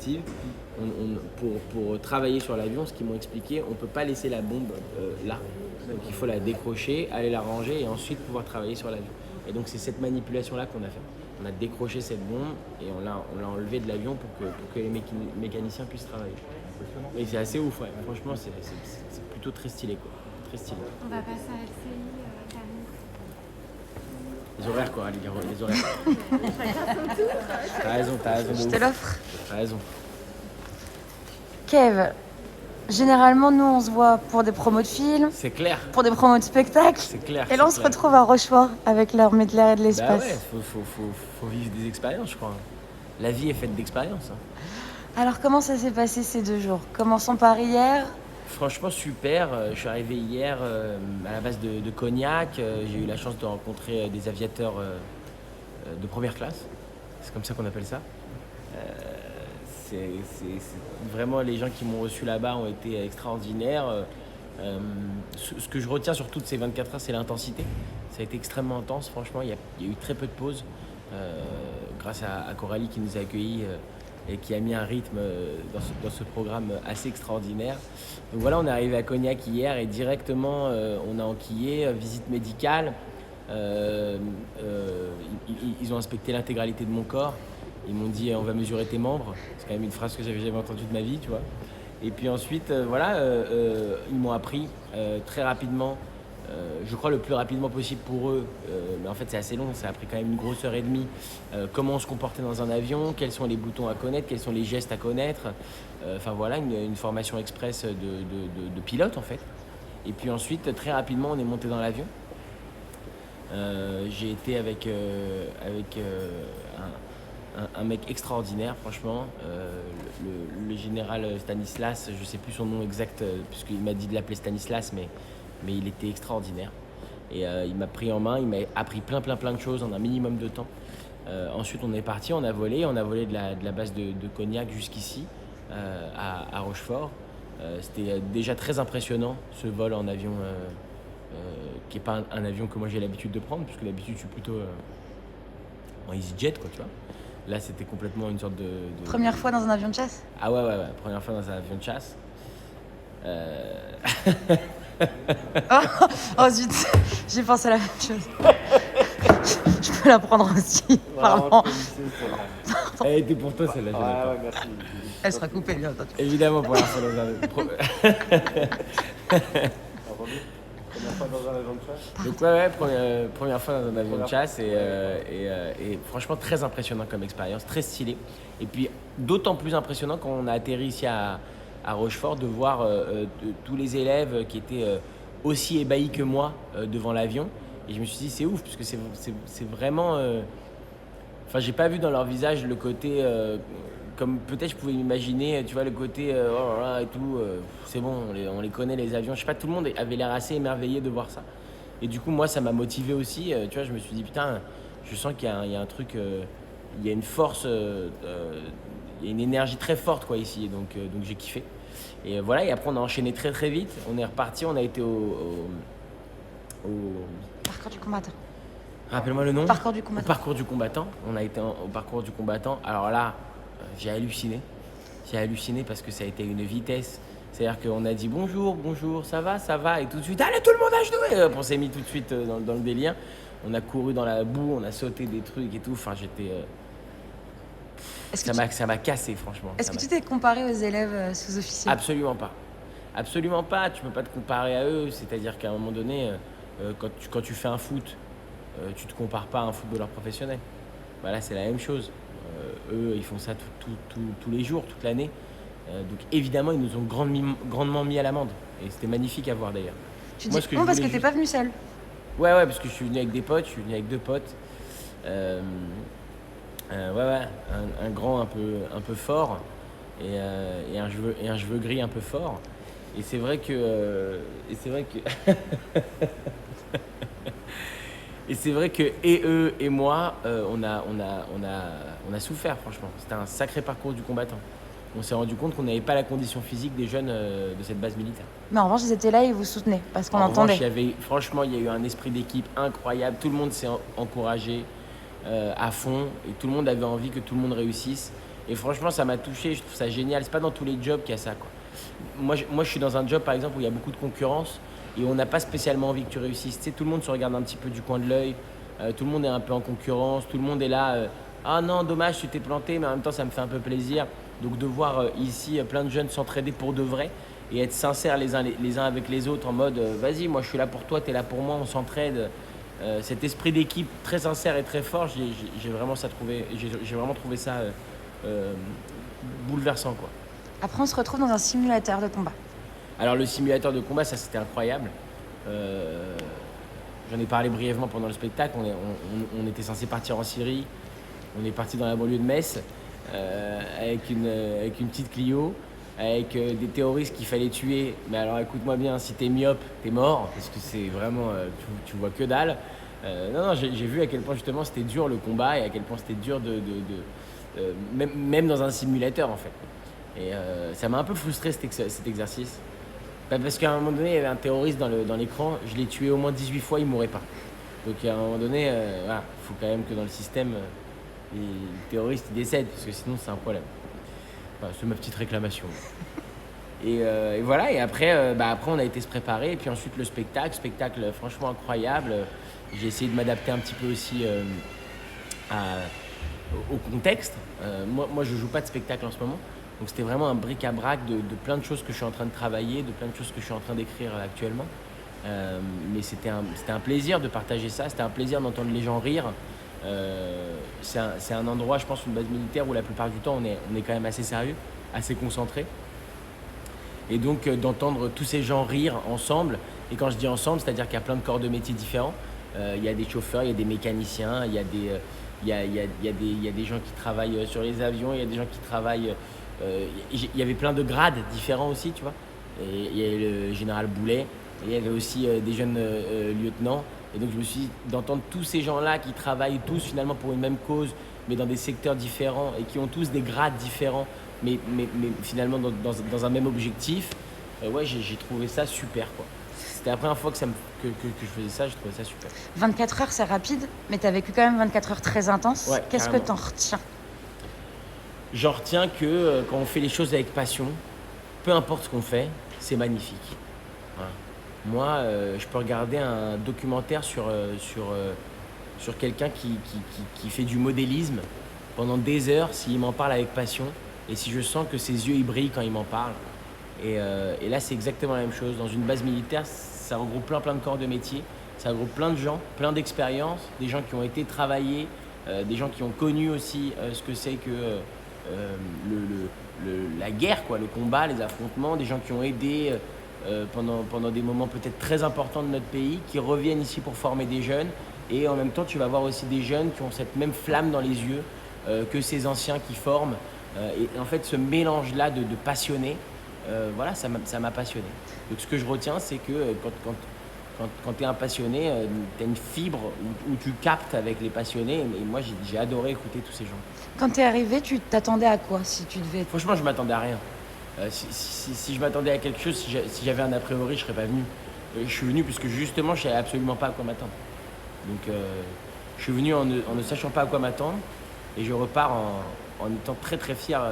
perspective. Pour travailler sur l'avion, ce qu'ils m'ont expliqué, on ne peut pas laisser la bombe là. Donc il faut la décrocher, aller la ranger et ensuite pouvoir travailler sur l'avion. Et donc c'est cette manipulation-là qu'on a fait. On a décroché cette bombe et on l'a enlevée de l'avion pour que les mécaniciens puissent travailler. Et c'est assez ouf, ouais. Franchement, c'est plutôt très stylé, quoi. Très stylé. On va passer à LCI, Camille. Les horaires, quoi, les horaires. T'as raison. Je te l'offre. T'as raison. Kev, généralement, nous, on se voit pour des promos de films, C'est clair. pour des promos de spectacles. C'est clair. Et là, on se retrouve à Rochefort avec l'armée de l'air et de Bah l'espace. ouais, faut vivre des expériences, je crois. La vie est faite d'expériences. Alors, comment ça s'est passé ces 2 jours? Commençons par hier. Franchement, super. Je suis arrivé hier à la base de Cognac. J'ai eu la chance de rencontrer des aviateurs de première classe. C'est comme ça qu'on appelle ça. Vraiment, les gens qui m'ont reçu là-bas ont été extraordinaires. Ce que je retiens sur toutes ces 24 heures, c'est l'intensité. Ça a été extrêmement intense, franchement. Il y a eu très peu de pauses. Grâce à Coralie qui nous a accueillis et qui a mis un rythme dans ce programme assez extraordinaire. Donc voilà, on est arrivé à Cognac hier et directement on a enquillé, visite médicale. Ils ont inspecté l'intégralité de mon corps. Ils m'ont dit on va mesurer tes membres. C'est quand même une phrase que j'avais jamais entendue de ma vie, tu vois. Et puis ensuite, ils m'ont appris très rapidement, je crois le plus rapidement possible pour eux, mais en fait c'est assez long, ça a pris quand même une grosse heure et demie, comment se comporter dans un avion, quels sont les boutons à connaître, quels sont les gestes à connaître. Enfin voilà, une formation express de pilote en fait. Et puis ensuite, très rapidement, on est monté dans l'avion. J'ai été avec un mec extraordinaire, franchement. Le général Stanislas, je sais plus son nom exact, puisqu'il m'a dit de l'appeler Stanislas, mais il était extraordinaire. Et il m'a pris en main, il m'a appris plein de choses en un minimum de temps. Ensuite, on est parti, on a volé de la base de Cognac jusqu'ici, à Rochefort. C'était déjà très impressionnant, ce vol en avion, qui n'est pas un avion que moi j'ai l'habitude de prendre, puisque d'habitude je suis plutôt en EasyJet, quoi, tu vois. Là, c'était complètement une sorte de... Première fois dans un avion de chasse? Ah ouais, première fois dans un avion de chasse. Oh zut, j'ai pensé à la même chose. Je peux la prendre aussi, pardon. Elle était pour toi, celle-là. Ouais, merci. Elle sera coupée, bien entendu. Évidemment, première fois dans un... Première fois dans un avion de chasse. Donc première fois dans un avion de chasse et franchement très impressionnant comme expérience, très stylé. Et puis d'autant plus impressionnant quand on a atterri ici à Rochefort de voir tous les élèves qui étaient aussi ébahis que moi devant l'avion. Et je me suis dit c'est ouf parce que c'est vraiment... Enfin j'ai pas vu dans leur visage le côté... comme peut-être je pouvais m'imaginer, tu vois, le côté oh là là et tout, c'est bon, on les connaît les avions. Je sais pas, tout le monde avait l'air assez émerveillé de voir ça. Et du coup, moi, ça m'a motivé aussi. Tu vois, je me suis dit, putain, je sens qu'il y a un truc, il y a une force, il y a une énergie très forte, quoi, ici. Donc j'ai kiffé. Et voilà, et après, on a enchaîné très vite. On est reparti, on a été au Parcours du combattant. Rappelle-moi le nom. Parcours du combattant. Au parcours du combattant. On a été au parcours du combattant. Alors là, j'ai halluciné. J'ai halluciné parce que ça a été une vitesse. C'est-à-dire qu'on a dit bonjour, ça va. Et tout de suite, allez tout le monde à genoux. Et on s'est mis tout de suite dans le délire. On a couru dans la boue, on a sauté des trucs et tout. Enfin, j'étais... Ça m'a cassé, franchement. Est-ce que tu t'es comparé aux élèves sous-officiers? Absolument pas. Absolument pas. Tu peux pas te comparer à eux. C'est-à-dire qu'à un moment donné, quand tu fais un foot, tu te compares pas à un footballeur professionnel. Voilà, c'est la même chose. Eux, ils font ça tous les jours, toute l'année. Donc évidemment, ils nous ont grandement mis à l'amende. Et c'était magnifique à voir d'ailleurs. Tu dis non parce que t'es pas venu seul. Ouais, parce que je suis venu avec des potes, je suis venu avec 2 potes. Un grand un peu fort et un cheveu gris un peu fort. Et c'est vrai que... Et c'est vrai que et eux et moi, on a souffert franchement. C'était un sacré parcours du combattant. On s'est rendu compte qu'on n'avait pas la condition physique des jeunes de cette base militaire. Mais en revanche, ils étaient là et ils vous soutenaient parce qu'on entendait. Franchement, il y a eu un esprit d'équipe incroyable. Tout le monde s'est encouragé à fond et tout le monde avait envie que tout le monde réussisse. Et franchement, ça m'a touché, je trouve ça génial. C'est pas dans tous les jobs qu'il y a ça, quoi. Moi, je suis dans un job, par exemple, où il y a beaucoup de concurrence et on n'a pas spécialement envie que tu réussisses. Tu sais, tout le monde se regarde un petit peu du coin de l'œil, tout le monde est un peu en concurrence, tout le monde est là. Ah non, dommage, tu t'es planté, mais en même temps, ça me fait un peu plaisir. Donc de voir ici plein de jeunes s'entraider pour de vrai et être sincères les uns avec les autres en mode vas-y, moi je suis là pour toi, tu es là pour moi, on s'entraide. Cet esprit d'équipe très sincère et très fort, j'ai vraiment trouvé ça bouleversant, quoi. Après, on se retrouve dans un simulateur de combat. Alors le simulateur de combat, ça c'était incroyable. J'en ai parlé brièvement pendant le spectacle. On était censé partir en Syrie. On est parti dans la banlieue de Metz avec une petite Clio, avec des terroristes qu'il fallait tuer. Mais alors écoute-moi bien, si t'es myope, t'es mort, parce que c'est vraiment, tu vois que dalle. Non, j'ai vu à quel point justement c'était dur le combat et à quel point c'était dur même dans un simulateur en fait. Et ça m'a un peu frustré cet exercice. Parce qu'à un moment donné, il y avait un terroriste dans l'écran, je l'ai tué au moins 18 fois, il ne mourrait pas. Donc à un moment donné, voilà, il faut quand même que dans le système, les terroristes ils décèdent, parce que sinon c'est un problème. Enfin, c'est ma petite réclamation. Et voilà, et après, après on a été se préparer, et puis ensuite le spectacle franchement incroyable. J'ai essayé de m'adapter un petit peu aussi au contexte. Moi je joue pas de spectacle en ce moment. Donc c'était vraiment un bric-à-brac de plein de choses que je suis en train de travailler, de plein de choses que je suis en train d'écrire actuellement. Mais c'était un plaisir de partager ça, c'était un plaisir d'entendre les gens rire. C'est un endroit, je pense, une base militaire où la plupart du temps on est quand même assez sérieux, assez concentré. Et donc d'entendre tous ces gens rire ensemble, et quand je dis ensemble, c'est-à-dire qu'il y a plein de corps de métiers différents. Il y a des chauffeurs, il y a des mécaniciens, il y a des gens qui travaillent sur les avions, il y a des gens qui travaillent... il y avait plein de grades différents aussi, tu vois. Et il y avait le général Boulet, et il y avait aussi des jeunes lieutenants. Et donc je me suis dit, d'entendre tous ces gens-là qui travaillent tous finalement pour une même cause, mais dans des secteurs différents et qui ont tous des grades différents, mais finalement dans un même objectif, ouais, j'ai trouvé ça super, quoi. C'était la première fois que je faisais ça, j'ai trouvé ça super. 24 heures, c'est rapide, mais tu as vécu quand même 24 heures très intenses. Ouais, Qu'est-ce que carrément. tu en retiens? J'en retiens que quand on fait les choses avec passion, peu importe ce qu'on fait, c'est magnifique. Voilà. Moi, je peux regarder un documentaire sur quelqu'un qui fait du modélisme pendant des heures s'il m'en parle avec passion et si je sens que ses yeux ils brillent quand il m'en parle. Et là, c'est exactement la même chose. Dans une base militaire, ça regroupe plein de corps de métier, ça regroupe plein de gens, plein d'expériences, des gens qui ont été travaillés, des gens qui ont connu aussi ce que c'est que la guerre, quoi, le combat, les affrontements, des gens qui ont aidé pendant des moments peut-être très importants de notre pays, qui reviennent ici pour former des jeunes. Et en même temps, tu vas voir aussi des jeunes qui ont cette même flamme dans les yeux que ces anciens qui forment. Et en fait, ce mélange-là de passionnés, voilà, ça m'a passionné. Donc ce que je retiens, c'est que quand tu es un passionné, tu as une fibre où tu captes avec les passionnés. Et moi, j'ai adoré écouter tous ces gens. Quand tu es arrivé, tu t'attendais à quoi si tu devais... Franchement, je m'attendais à rien. Si je m'attendais à quelque chose, si j'avais un a priori, je serais pas venu. Je suis venu puisque justement, je savais absolument pas à quoi m'attendre. Donc, je suis venu en ne sachant pas à quoi m'attendre, et je repars en étant très très fier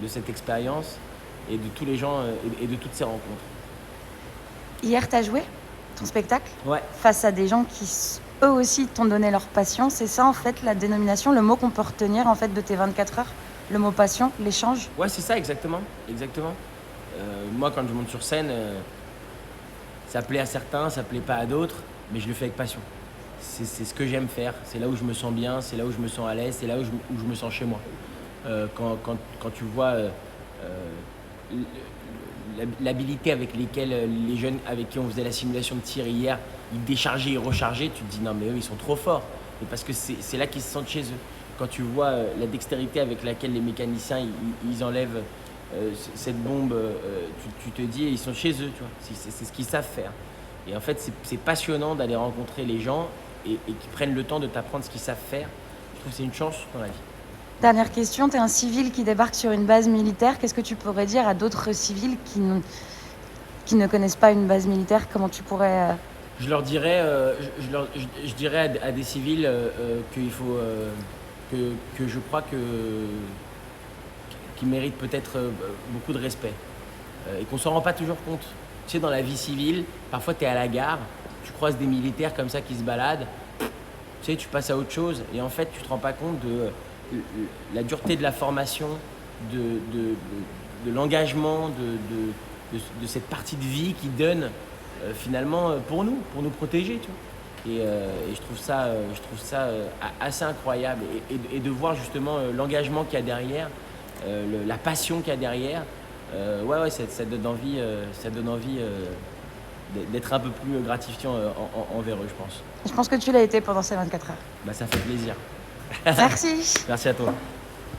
de cette expérience et de tous les gens et de toutes ces rencontres. Hier, tu as joué ton spectacle Ouais. face à des gens qui, eux aussi, t'ont donné leur passion. C'est ça, en fait, la dénomination, le mot qu'on peut retenir en fait de tes 24 heures? Le mot passion, l'échange? Ouais, c'est ça, exactement. Moi, quand je monte sur scène, ça plaît à certains, ça plaît pas à d'autres, mais je le fais avec passion. C'est ce que j'aime faire, c'est là où je me sens bien, c'est là où je me sens à l'aise, c'est là où je me sens chez moi. Quand tu vois l'habilité avec lesquelles les jeunes avec qui on faisait la simulation de tir hier, ils déchargeaient, ils rechargeaient, tu te dis non mais eux ils sont trop forts. Et parce que c'est là qu'ils se sentent chez eux. Quand tu vois la dextérité avec laquelle les mécaniciens ils enlèvent cette bombe, tu te dis ils sont chez eux, tu vois. C'est ce qu'ils savent faire. Et en fait c'est passionnant d'aller rencontrer les gens et qui prennent le temps de t'apprendre ce qu'ils savent faire. Je trouve que c'est une chance dans la vie. Dernière question, tu es un civil qui débarque sur une base militaire. Qu'est-ce que tu pourrais dire à d'autres civils qui ne connaissent pas une base militaire? Comment tu pourrais... Je leur dirais, je dirais à des civils qu'il faut que je crois que qui méritent peut-être beaucoup de respect et qu'on ne s'en rend pas toujours compte. Tu sais, dans la vie civile, parfois tu es à la gare, tu croises des militaires comme ça qui se baladent, tu sais, tu passes à autre chose et en fait tu te rends pas compte de la dureté de la formation, de l'engagement, de cette partie de vie qui donne finalement pour nous protéger, tu vois. Et je trouve ça assez incroyable et de voir justement l'engagement qu'il y a derrière, la passion qu'il y a derrière. Ouais, ça donne envie, d'être un peu plus gratifiant envers eux, je pense. Je pense que tu l'as été pendant ces 24 heures. Bah, ça fait plaisir. Merci. Merci à toi.